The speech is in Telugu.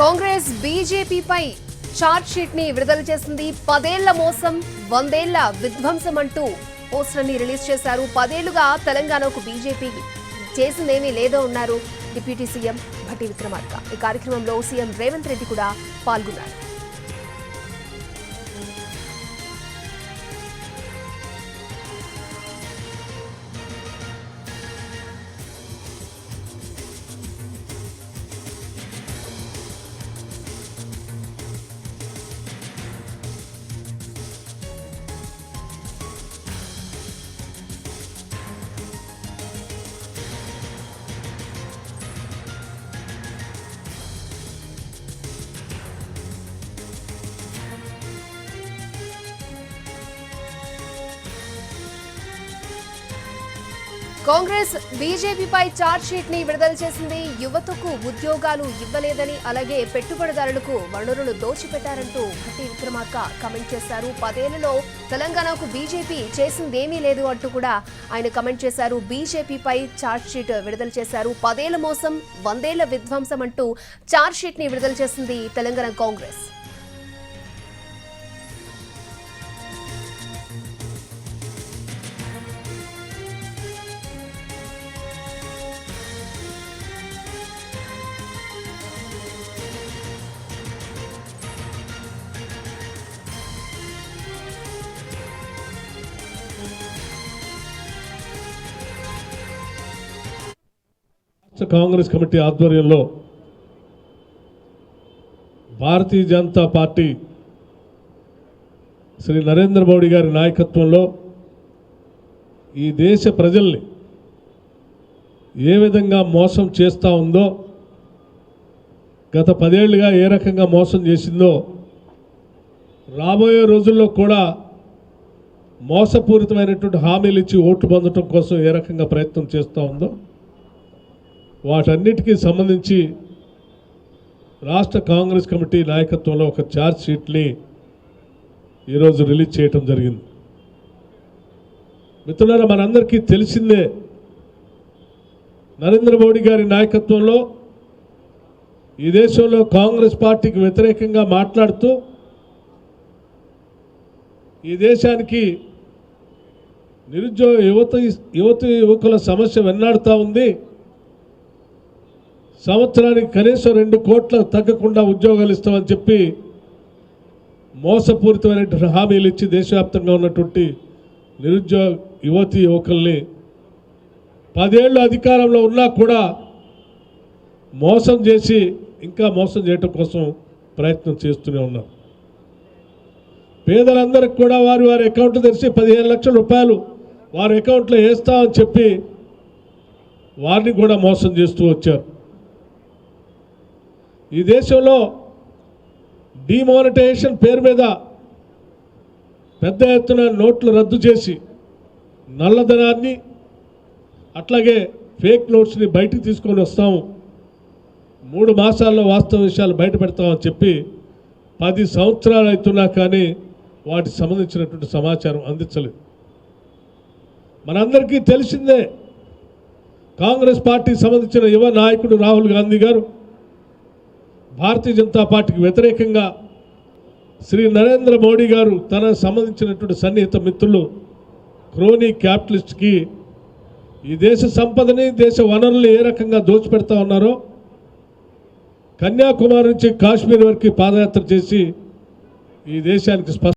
కాంగ్రెస్ బీజేపీపై చార్జ్ షీట్ ని విడుదల చేసింది. 10 ఏళ్ల మోసం 100 ఏళ్ల విధ్వంసం అంటూ పోస్టర్ ని రిలీజ్ చేశారు. 10 ఏళ్లుగా తెలంగాణకు బీజేపీ చేసిందేమీ లేదో ఉన్నారు డిప్యూటీ సీఎం భట్టి విక్రమార్క. ఈ కార్యక్రమంలో సీఎం రేవంత్ రెడ్డి కూడా పాల్గొన్నారు. కాంగ్రెస్ బీజేపీపై చార్జ్ షీట్ ని విడుదల చేసింది. యువతకు ఉద్యోగాలు ఇవ్వలేదని, అలాగే పెట్టుబడిదారులకు వనరులు దోచిపెట్టారంటూ భట్టి విక్రమార్క కమెంట్ చేశారు. 10 ఏళ్లలో తెలంగాణకు బీజేపీ చేసిందేమీ లేదు అంటూ కూడా ఆయన కమెంట్ చేశారు. బీజేపీపై చార్జ్ షీట్ విడుదల చేశారు. 10 ఏళ్ల మోసం 100 ఏళ్ల విధ్వంసం అంటూ చార్జ్ షీట్ ని విడుదల చేసింది తెలంగాణ కాంగ్రెస్. కాంగ్రెస్ కమిటీ ఆధ్వర్యంలో భారతీయ జనతా పార్టీ శ్రీ నరేంద్ర మోడీ గారి నాయకత్వంలో ఈ దేశ ప్రజల్ని ఏ విధంగా మోసం చేస్తూ ఉందో, గత 10 ఏళ్లుగా ఏ రకంగా మోసం చేసిందో, రాబోయే రోజుల్లో కూడా మోసపూరితమైనటువంటి హామీలు ఇచ్చి ఓట్లు పొందడం కోసం ఏ రకంగా ప్రయత్నం చేస్తూ ఉందో, వాటన్నిటికీ సంబంధించి రాష్ట్ర కాంగ్రెస్ కమిటీ నాయకత్వంలో ఒక ఛార్జ్ షీట్ని ఈరోజు రిలీజ్ చేయటం జరిగింది. మిత్రులారా, మనందరికీ తెలిసిందే, నరేంద్ర మోడీ గారి నాయకత్వంలో ఈ దేశంలో కాంగ్రెస్ పార్టీకి వ్యతిరేకంగా మాట్లాడుతూ ఈ దేశానికి నిరుద్యోగ యువకుల సమస్య వెన్నాడుతూ ఉంది. సంవత్సరానికి కనీసం 2 కోట్ల తగ్గకుండా ఉద్యోగాలు ఇస్తామని చెప్పి మోసపూరితమైనటువంటి హామీలు ఇచ్చి దేశవ్యాప్తంగా ఉన్నటువంటి నిరుద్యోగ యువకుల్ని 10 ఏళ్ళు అధికారంలో ఉన్నా కూడా మోసం చేసి ఇంకా మోసం చేయటం కోసం ప్రయత్నం చేస్తూనే ఉన్నారు. పేదలందరికీ కూడా వారి అకౌంట్ తెరిచి 15 లక్షల రూపాయలు వారి అకౌంట్లో వేస్తామని చెప్పి వారిని కూడా మోసం చేస్తూ వచ్చారు. ఈ దేశంలో డిమానిటైజేషన్ పేరు మీద పెద్ద ఎత్తున నోట్లు రద్దు చేసి నల్లధనాన్ని అట్లాగే ఫేక్ నోట్స్ని బయటికి తీసుకొని వస్తాము, 3 మాసాల్లో వాస్తవ విషయాలు బయట పెడతామని చెప్పి 10 సంవత్సరాలు అవుతున్నా కానీ వాటికి సంబంధించినటువంటి సమాచారం అందించలేదు. మనందరికీ తెలిసిందే, కాంగ్రెస్ పార్టీకి సంబంధించిన యువ నాయకుడు రాహుల్ గాంధీ గారు భారతీయ జనతా పార్టీకి వ్యతిరేకంగా శ్రీ నరేంద్ర మోడీ గారు తన సంబంధించినటువంటి సన్నిహిత మిత్రులు క్రోనీ క్యాపిటలిస్ట్కి ఈ దేశ సంపదని, దేశ వనరుల్ని ఏ రకంగా దోచిపెడతా ఉన్నారో, కన్యాకుమారి నుంచి కాశ్మీర్ వరకు పాదయాత్ర చేసి ఈ దేశానికి